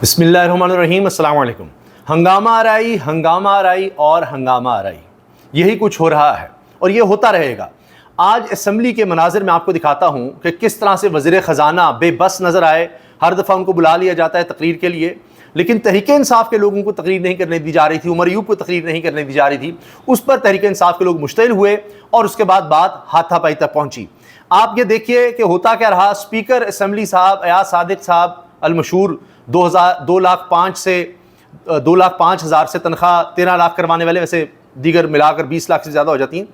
बिस्मिल्लाहिर्रहमानिर्रहीम, अस्सलाम वालेकुम। हंगामा आ रही और हंगामा आ रही, यही कुछ हो रहा है और ये होता रहेगा। आज असम्बली के मनाजिर में आपको दिखाता हूँ कि किस तरह से वज़ीर ख़जाना बेबस नज़र आए। हर दफ़ा उनको बुला लिया जाता है तकरीर के लिए, लेकिन तहरीक इंसाफ के लोगों को तकरीर नहीं करने दी जा रही थी, उमर अयूब को तकरीर नहीं करने दी जा रही थी। उस पर तहरीक इंसाफ के लोग मुश्तइल हुए और उसके बाद बात हाथापाई तक पहुँची। आप ये देखिए कि होता क्या रहा। स्पीकर असम्बली साहब अयाज सादिक साहब अलमशहूर 2,05,000 से तनख्वाह 13 लाख करवाने वाले, वैसे दीगर मिलाकर 20 लाख से ज़्यादा हो जाती हैं,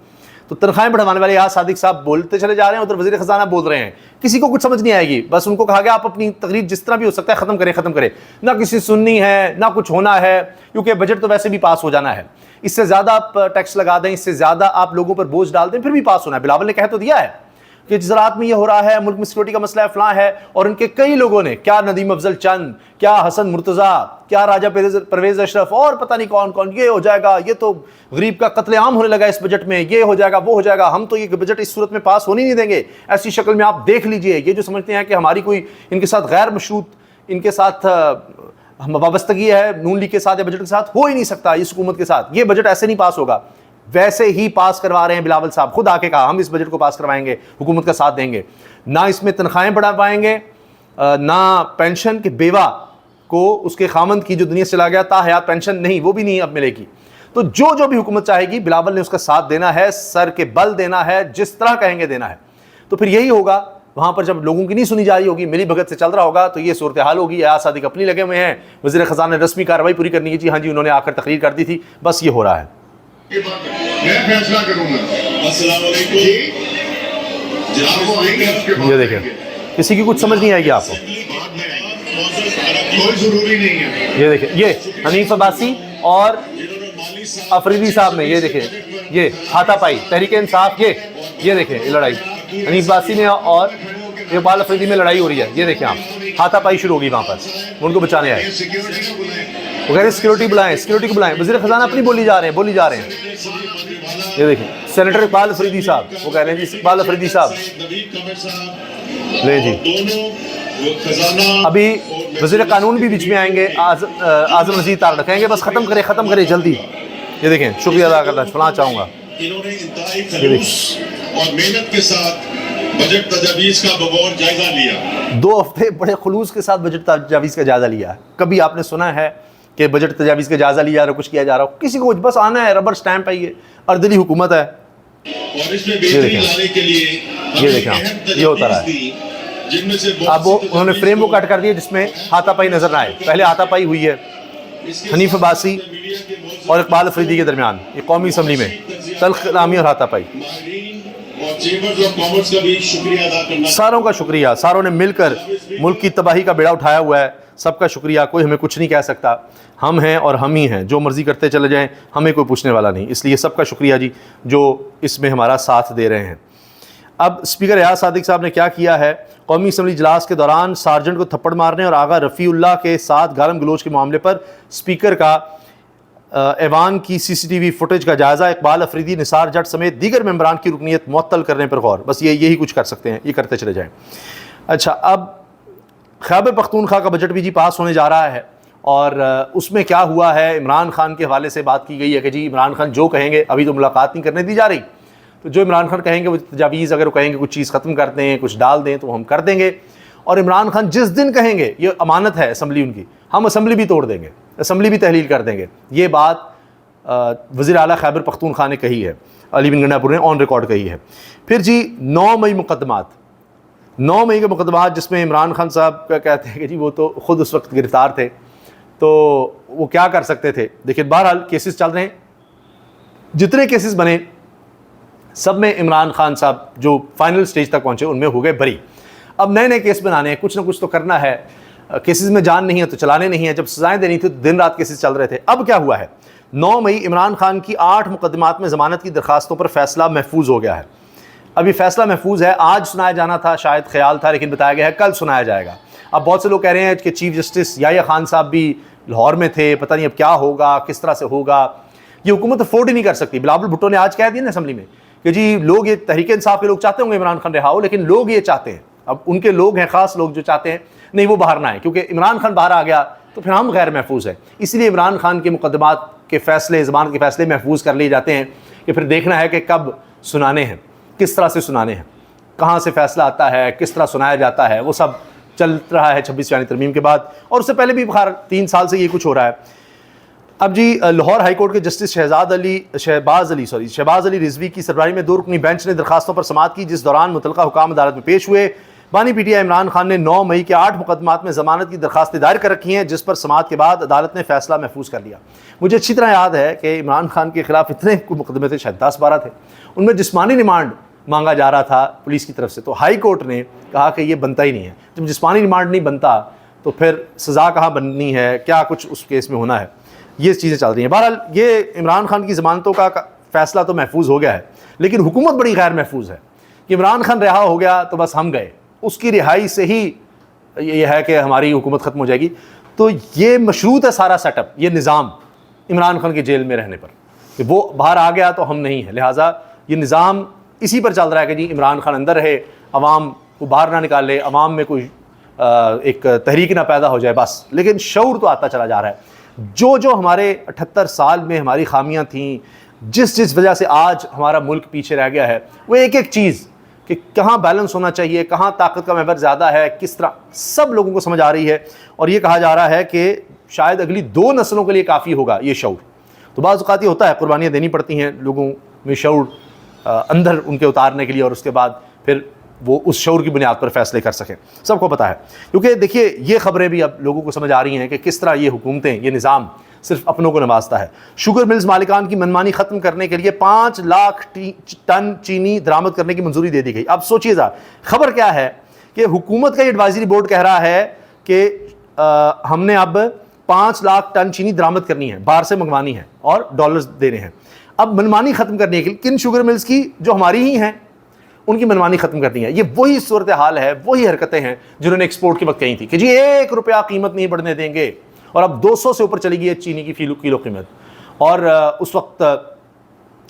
तो तनख्वाहें बढ़वाने वाले अयाज सादिक साहब बोलते चले जा रहे हैं, उधर वज़ीर ख़जाना बोल रहे हैं। किसी को कुछ समझ नहीं आएगी। बस उनको कहा गया आप अपनी तकरीर जिस तरह भी हो सकता है ख़त्म करें। ना किसी सुननी है ना कुछ होना है, क्योंकि बजट तो वैसे भी पास हो जाना है। इससे ज़्यादा आप टैक्स लगा दें, इससे ज़्यादा आप लोगों पर बोझ डाल दें, फिर भी पास होना है। बिलावल ने कह तो दिया है कि ज़राअत में ये हो रहा है, मुल्क में सिक्योरिटी का मसला है, फलां है। और उनके कई लोगों ने, क्या नदीम अफजल चंद, क्या हसन मुर्तज़ा, क्या राजा परवेज़ अशरफ और पता नहीं कौन कौन, ये हो जाएगा, ये तो गरीब का कत्लेआम होने लगा इस बजट में, ये हो जाएगा वो हो जाएगा, हम तो ये बजट इस सूरत में पास होने नहीं देंगे। ऐसी शक्ल में आप देख लीजिए, ये जो समझते हैं कि हमारी कोई इनके साथ गैर मशरूत, इनके साथ वाबस्तगी है नून लीग के साथ या बजट के साथ, हो ही नहीं सकता इस हुकूमत के साथ। ये बजट ऐसे नहीं पास होगा। वैसे ही पास करवा रहे हैं। बिलावल साहब खुद आके कहा हम इस बजट को पास करवाएंगे, हुकूमत का साथ देंगे। ना इसमें तनख्वाहें बढ़ा पाएंगे, ना पेंशन के बेवा को उसके खामंद की जो दुनिया से चला गया ताहयात पेंशन नहीं, वो भी नहीं अब मिलेगी। तो जो भी हुकूमत चाहेगी बिलावल ने उसका साथ देना है, सर के बल देना है, जिस तरह कहेंगे देना है। तो फिर यही होगा। वहाँ पर जब लोगों की नहीं सुनी जा रही होगी, मिली भगत से चल रहा होगा, तो ये सूरत हाल होगी। अयाज सादिक अपनी लगे हुए हैं, वज़ीर ख़ज़ाना ने रस्मी कार्रवाई पूरी करनी है। जी हाँ जी, उन्होंने आकर तकरीर कर दी थी, बस ये हो रहा है। मैं फैसला करूंगा। अस्सलाम वालेकुम। ये देखें, किसी की कुछ समझ नहीं आएगी आपको। कोई जरूरी नहीं है। ये देखें, ये हनीफ अब्बासी और अफरीदी साहब ने, ये देखें, ये हाथापाई तहरीक इंसाफ, ये देखें ये लड़ाई हनीफ अब्बासी ने और इकबाल अफरीदी में लड़ाई हो रही है। ये देखें आप, हाथापाई शुरू होगी वहाँ पर, उनको बचाने आए। वो कह रहे सिक्योरिटी को बुलाएं। वज़ीर ख़ज़ाना अपनी बोली जा रहे हैं। ये देखें सेनेटर इकबाल अफरीदी साहब, वो कह रहे हैं जी इकबाल अफरीदी साहब ले जी। अभी वज़ीर कानून भी बीच में आएंगे, आज़म नज़ीर तारड़ कहेंगे बस ख़त्म करें जल्दी। ये देखें, शुक्रिया अदा करना फलां चाहूँगा। और मेहनत के साथ बजट तजावीज़ का बगौर जायजा लिया। 2 हफ्ते बड़े खुलूस के साथ बजट तजावीज़ का जायजा लिया। कभी आपने सुना है कि बजट तजावीज़ का जायजा लिया और कुछ किया जा रहा हो? किसी को बस आना है, रबर स्टैंप है, ये अर्दली हुकूमत है। और इसमें बेहतरी लाने के लिए ये देखें ये होता रहा है। अब वो उन्होंने फ्रेम वो कट कर दिया जिसमें हाथापाई नजर ना आए। पहले हाथापाई हुई है हनीफ अब्बासी और इकबाल अफरीदी के दरमियान, ये कौमी असम्बली में तल्ख कलामी और हाथापाई। सारों का शुक्रिया, सारों ने मिलकर मुल्क की तबाही का बेड़ा उठाया हुआ है। सबका शुक्रिया। कोई हमें कुछ नहीं कह सकता, हम हैं और हम ही हैं, जो मर्जी करते चले जाएं, हमें कोई पूछने वाला नहीं। इसलिए सबका शुक्रिया जी जो इसमें हमारा साथ दे रहे हैं। अब स्पीकर अयाज सादिक साहब ने क्या किया है, कौमी असम्बली इजलास के दौरान सार्जेंट को थप्पड़ मारने और आगा रफ़ीउल्लाह के साथ गालम गलोच के मामले पर स्पीकर का ऐवान की CCTV फुटेज का जायज़ा। इकबाल अफरीदी, निसार जट समेत दीगर मेंबरान की रुकनीत मुअत्तल करने पर गौर। बस यही कुछ कर सकते हैं, ये करते चले जाएँ। अच्छा, अब खैबर पख्तूनख्वा का बजट भी जी पास होने जा रहा है और उसमें क्या हुआ है, इमरान खान के हवाले से बात की गई है कि जी इमरान खान जो कहेंगे, अभी तो मुलाकात नहीं करने दी जा रही, तो जो इमरान खान कहेंगे वो तजावीज़, अगर वो कहेंगे कुछ चीज़ ख़त्म कर दें, कुछ डाल दें, तो हम कर देंगे। और इमरान खान जिस दिन कहेंगे, ये अमानत है असम्बली उनकी, हम असम्बली भी तोड़ देंगे, असम्बली भी तहलील कर देंगे। ये बात वज़ीर आला खैबर पख्तूनख्वा ने कही है, अली बिन गंडापुर ने ऑन रिकॉर्ड कही है। फिर जी 9 मई के मुकदमात जिसमें इमरान खान साहब क्या कहते हैं कि जी वो तो ख़ुद उस वक्त गिरफ़्तार थे, तो वो क्या कर सकते थे। देखिए बहरहाल केसेस चल रहे हैं, जितने केसेस बने सब में इमरान खान साहब जो फाइनल स्टेज तक पहुँचे उनमें हो गए बरी। अब नए केस बनाने हैं, कुछ ना कुछ तो करना है। केसेस में जान नहीं है तो चलाने नहीं है। जब सजाएं देनी थी तो दिन रात केसेस चल रहे थे। अब क्या हुआ है, 9 मई इमरान खान की 8 मुकदमात में ज़मानत की दरखास्तों पर फैसला महफूज हो गया है। अभी फैसला महफूज है, आज सुनाया जाना था, शायद ख्याल था, लेकिन बताया गया है कल सुनाया जाएगा। अब बहुत से लोग कह रहे हैं कि चीफ जस्टिस याह्या खान साहब भी लाहौर में थे, पता नहीं अब क्या होगा, किस तरह से होगा। ये हुकूमत अफोर्ड ही नहीं कर सकती। बिलावल भुट्टो ने आज कह दिया ना असम्बली में कि जी लोग, ये तहरीक इंसाफ के लोग चाहते होंगे इमरान खान रिहा हो, लेकिन लोग ये चाहते हैं, अब उनके लोग हैं ख़ास लोग जो चाहते हैं नहीं वो बाहर ना आए, क्योंकि इमरान खान बाहर आ गया तो फिर हम गैर महफूज हैं। इसलिए इमरान खान के मुकदमात के फ़ैसले, ज़बान के फ़ैसले महफूज कर लिए जाते हैं कि फिर देखना है कि कब सुनाने हैं, किस तरह से सुनाने हैं, कहाँ से फ़ैसला आता है, किस तरह सुनाया जाता है, वो सब चल रहा है 26 यानी तरमीम के बाद, और उससे पहले भी बखार 3 साल से ये कुछ हो रहा है। अब जी लाहौर हाई कोर्ट के जस्टिस शहबाज अली रिजवी की सरबराही में 2 रुकनी बेंच ने दरखास्तों पर समाअत की, जिस दौरान मुतल्लिका हुकाम अदालत में पेश हुए। बानी पीटीआई इमरान खान ने 9 मई के 8 मुकदमात में ज़मानत की दरखास्तें दायर कर रखी हैं, जिस पर समाअत के बाद अदालत ने फैसला महफूज कर लिया। मुझे अच्छी तरह याद है कि इमरान खान के खिलाफ इतने मुकदमे थे, शायद 10-12 थे, उनमें जिस्मानी रिमांड मांगा जा रहा था पुलिस की तरफ से। तो हाई कोर्ट ने कहा कि ये बनता ही नहीं है, जब जिस्मानी रिमांड नहीं बनता तो फिर सज़ा कहाँ बननी है, क्या कुछ उस केस में होना है, ये चीज़ें चल रही हैं। बहरहाल ये इमरान खान की ज़मानतों का फ़ैसला तो महफूज हो गया है, लेकिन हुकूमत बड़ी गैर महफूज है कि इमरान खान रिहा हो गया तो बस हम गए, उसकी रिहाई से ही ये है कि हमारी हुकूमत ख़त्म हो जाएगी। तो ये मशरूत है सारा सेटअप, ये निज़ाम इमरान खान के जेल में रहने पर, कि वो बाहर आ गया तो हम नहीं है, लिहाजा ये निज़ाम इसी पर चल रहा है कि जी इमरान खान अंदर रहे, अवाम को बाहर ना निकाले, अवाम में कोई एक तहरीक ना पैदा हो जाए बस। लेकिन शऊर तो आता चला जा रहा है। जो हमारे 78 साल में हमारी खामियां थीं, जिस वजह से आज हमारा मुल्क पीछे रह गया है, वो एक एक चीज़ कि कहाँ बैलेंस होना चाहिए, कहाँ ताकत का महवर ज़्यादा है, किस तरह, सब लोगों को समझ आ रही है। और ये कहा जा रहा है कि शायद अगली 2 नस्लों के लिए काफ़ी होगा ये शऊर। तो बाज़ औक़ात ये होता है, कुर्बानियाँ देनी पड़ती हैं लोगों में शऊर अंदर उनके उतारने के लिए, और उसके बाद फिर वो उस शऊर की बुनियाद पर फैसले कर सकें। सबको पता है, क्योंकि देखिए ये ख़बरें भी अब लोगों को समझ आ रही हैं कि किस तरह ये हुकूमतें, ये निज़ाम सिर्फ अपनों को नवाजता है। शुगर मिल्स मालिकान की मनमानी ख़त्म करने के लिए 5 लाख टन चीनी दरामद करने की मंजूरी दे दी गई। अब सोचिए ज़रा, खबर क्या है कि हुकूमत का एडवाइजरी बोर्ड कह रहा है कि हमने अब 5 लाख टन चीनी दरामद करनी है, बाहर से मंगवानी है और डॉलर्स देने हैं। अब मनमानी ख़त्म करने के लिए किन शुगर मिल्स की, जो हमारी ही हैं, उनकी मनमानी ख़त्म करनी है। ये वही सूरत हाल है, वही हरकतें हैं जिन्होंने एक्सपोर्ट की वक्त कही थी कि जी 1 रुपया कीमत नहीं बढ़ने देंगे, और अब 200 से ऊपर चली गई है चीनी की किलो कीमत। और उस वक्त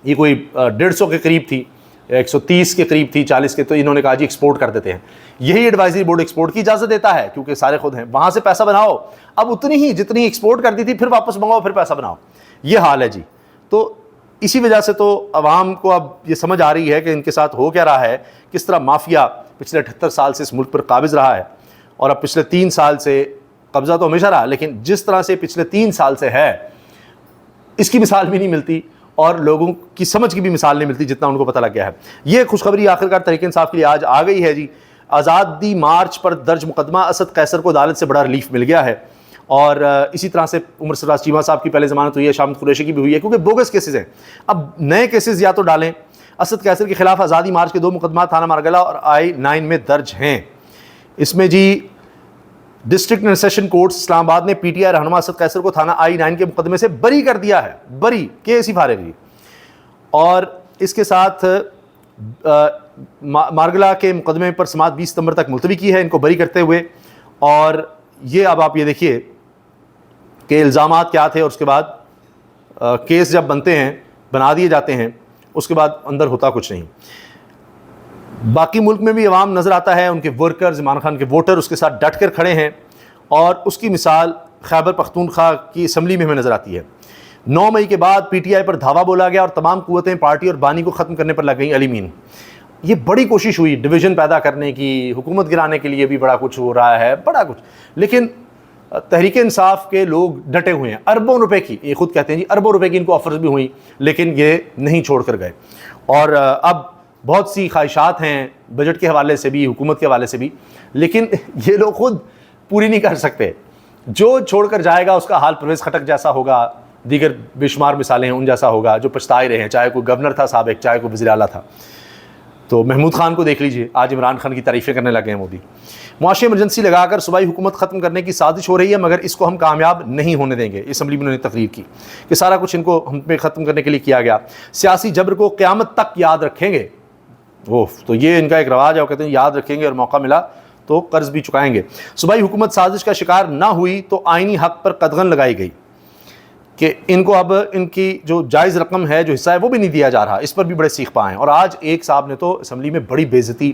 ये कोई 150 के करीब थी, 130 के करीब थी, 40 के, तो इन्होंने कहा जी एक्सपोर्ट कर देते हैं। यही एडवाइजरी बोर्ड एक्सपोर्ट की इजाज़त देता है, क्योंकि सारे खुद हैं, वहाँ से पैसा बनाओ, अब उतनी ही जितनी एक्सपोर्ट करती थी, फिर वापस मंगाओ, फिर पैसा बनाओ। ये हाल है जी। तो इसी वजह से तो अवाम को अब ये समझ आ रही है कि इनके साथ हो क्या रहा है, किस तरह माफिया पिछले 78 साल से इस मुल्क पर काबिज रहा है, और अब पिछले 3 साल से कब्ज़ा तो हमेशा रहा, लेकिन जिस तरह से पिछले 3 साल से है, इसकी मिसाल भी नहीं मिलती, और लोगों की समझ की भी मिसाल नहीं मिलती, जितना उनको पता लग गया है। ये खुशखबरी आखिरकार तहरीक इंसाफ के लिए आज आ गई है जी। आज़ादी मार्च पर दर्ज मुकदमा असद कैसर को अदालत से बड़ा रिलीफ मिल गया है, और इसी तरह से उमर सरफराज चीमा साहब की पहले ज़मानत हुई है, शामिद कुरैशी की भी हुई है, क्योंकि बोगस केसेस हैं। अब नए केसेस या तो डालें। असद कैसर के खिलाफ आज़ादी मार्च के 2 मुकदमा थाना मारगला और I-9 में दर्ज हैं। इसमें जी district and session court Islamabad ने पीटीआई रहनुमा असद कैसर को थाना I-9 के मुकदमे से बरी कर दिया है, बरी, केस ही फारे गई। और इसके साथ मारगला के मुकदमे पर समाअत 20 सितंबर तक मुलतवी की है इनको बरी करते हुए। और ये अब आप ये देखिए कि इल्ज़ामात क्या थे, और उसके बाद केस जब बनते हैं, बना दिए जाते हैं, उसके बाद अंदर होता कुछ नहीं। बाकी मुल्क में भी अवाम नज़र आता है, उनके वर्कर्स, इमरान खान के वोटर उसके साथ डट कर खड़े हैं, और उसकी मिसाल खैबर पख्तूनख्वा की असम्बली में हमें नज़र आती है। 9 मई के बाद पीटीआई पर धावा बोला गया और तमाम कुव्वतें पार्टी और बानी को ख़त्म करने पर लग गई। अलीमीन, ये बड़ी कोशिश हुई डिवीज़न पैदा करने की, हुकूमत गिराने के लिए भी बड़ा कुछ हो रहा है, बड़ा कुछ, लेकिन तहरीक इंसाफ के लोग डटे हुए हैं। अरबों रुपए की, ये खुद कहते हैं जी, अरबों रुपए की इनको ऑफर्स भी हुई, लेकिन ये नहीं छोड़ कर गए। और अब बहुत सी ख्वाहिशात हैं बजट के हवाले से भी, हुकूमत के हवाले से भी, लेकिन ये लोग खुद पूरी नहीं कर सकते। जो छोड़ कर जाएगा उसका हाल परवेज़ खटक जैसा होगा, दीगर बेशुमार मिसालें हैं उन जैसा होगा, जो पछता रहे हैं, चाहे कोई गवर्नर था साबिक, चाहे कोई वज़ीर आला था। तो महमूद खान को देख लीजिए, आज इमरान खान की तारीफ़ें करने लगे हैं मोदी। मुआशी इमरजेंसी लगाकर सूबाई हुकूमत ख़त्म करने की साजिश हो रही है, मगर इसको हम कामयाब नहीं होने देंगे। असम्बली में उन्होंने तकरीर की कि सारा कुछ इनको हम पे ख़त्म करने के लिए किया गया। सियासी जबर को क़यामत तक याद रखेंगे। ओह, तो ये इनका एक रवाज है, वो कहते हैं याद रखेंगे और मौका मिला तो कर्ज भी चुकाएंगे। सूबाई हुकूमत साजिश का शिकार ना हुई तो आइनी हक़ पर कदगन लगाई गई कि इनको अब इनकी जो जायज़ रकम है, जो हिस्सा है, वो भी नहीं दिया जा रहा। इस पर भी बड़े सीख पाए हैं। और आज एक साहब ने तो असम्बली में बड़ी बेइज्जती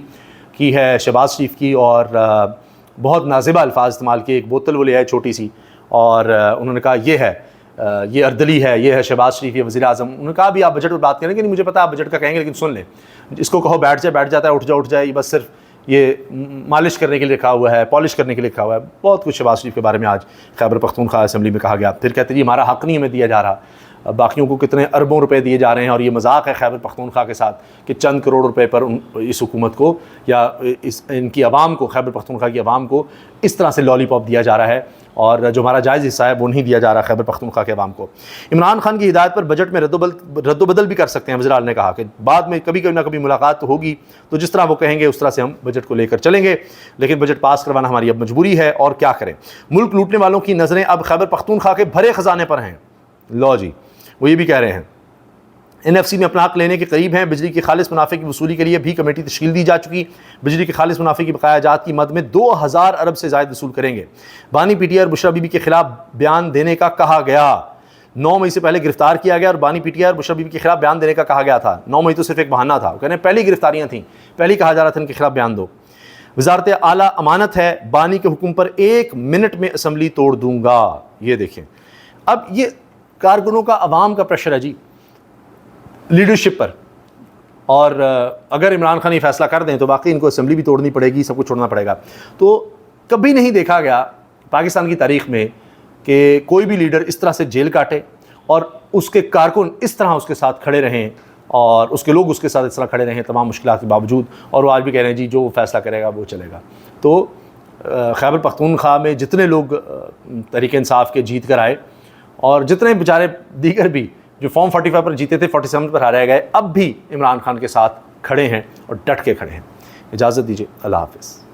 की है शहबाज शरीफ की, और बहुत नाज़िबा अल्फाज इस्तेमाल किए। एक बोतल वो ले आए छोटी सी, और उन्होंने कहा ये है, ये अर्दली है, ये है शहबाज शरीफ, ये वज़ीर आज़म। उन्होंने कहा भी आप बजट पर बात करेंगे, नहीं मुझे पता आप बजट का कहेंगे, लेकिन सुन लें, इसको कहो बैठ जाता है, उठ जाए, ये बस सिर्फ ये मालिश करने के लिए लिखा हुआ है, पॉलिश करने के लिए लिखा हुआ है। बहुत कुछ शहबाज शरीफ के बारे में आज खैबर पख्तूनख्वा असेंबली में कहा गया। फिर कहते हैं जी हमारा हक़ नहीं हमें दिया जा रहा, बाकियों को कितने अरबों रुपए दिए जा रहे हैं, और ये मजाक है खैबर पख्तूनख्वा के साथ कि चंद करोड़ रुपए पर इस हुकूमत को या इनकी आवाम को, खैबर पख्तूनख्वा की आवाम को इस तरह से लॉलीपॉप दिया जा रहा है, और जो हमारा जायज़ हिस्सा है वो नहीं दिया जा रहा खैबर पख्तूनख्वा के अवाम को। इमरान खान की हिदायत पर बजट में रद्दोबदल भी कर सकते हैं। वज़ीर आला ने कहा कि बाद में कभी ना कभी मुलाकात तो होगी, तो जिस तरह वो कहेंगे उस तरह से हम बजट को लेकर चलेंगे, लेकिन बजट पास करवाना हमारी अब मजबूरी है, और क्या करें। मुल्क लूटने वालों की नज़रें अब खैबर पख्तूनख्वा के भरे ख़जाने पर हैं। लो जी, वो ये भी कह रहे हैं NFC में अपना हक लेने के करीब हैं। बिजली के खालिस मुनाफे की वसूली के लिए भी कमेटी तश्कील दी जा चुकी। बिजली के खालिस मुनाफे की बकाया जात की मद में 2000 अरब से ज़ायद वसूल करेंगे। बानी PTI और बुशरा बीबी के खिलाफ बयान देने का कहा गया। 9 मई से पहले गिरफ्तार किया गया और बानी PTI और बुशरा बीबी के खिलाफ बयान देने का कहा गया था। 9 मई तो सिर्फ एक बहाना था, कहने पहली गिरफ्तारियाँ थीं, पहले कहा जा रहा था इनके खिलाफ बयान दो। वजारत आला अमानत है, बानी के हुक्म पर 1 मिनट में असम्बली तोड़ दूंगा। ये देखें, अब ये कारकुनों का अवाम का प्रेशर है जी लीडरशिप पर, और अगर इमरान खान ये फैसला कर दें तो बाकी इनको असम्बली भी तोड़नी पड़ेगी, सब कुछ छोड़ना पड़ेगा। तो कभी नहीं देखा गया पाकिस्तान की तारीख़ में कि कोई भी लीडर इस तरह से जेल काटे और उसके कारकुन इस तरह उसके साथ खड़े रहें, और उसके लोग उसके साथ इस तरह खड़े रहें तमाम मुश्किलात के बावजूद, और वो आज भी कह रहे हैं जी जो वो फैसला करेगा वो चलेगा। तो खैबर पख्तूनख्वा में जितने लोग तहरीक इंसाफ के जीत कर आए, और जितने बेचारे दीगर भी जो फॉर्म 45 पर जीते थे 47 पर हारे गए, अब भी इमरान खान के साथ खड़े हैं और डट के खड़े हैं। इजाज़त दीजिए, अल्लाह हाफ़िज़।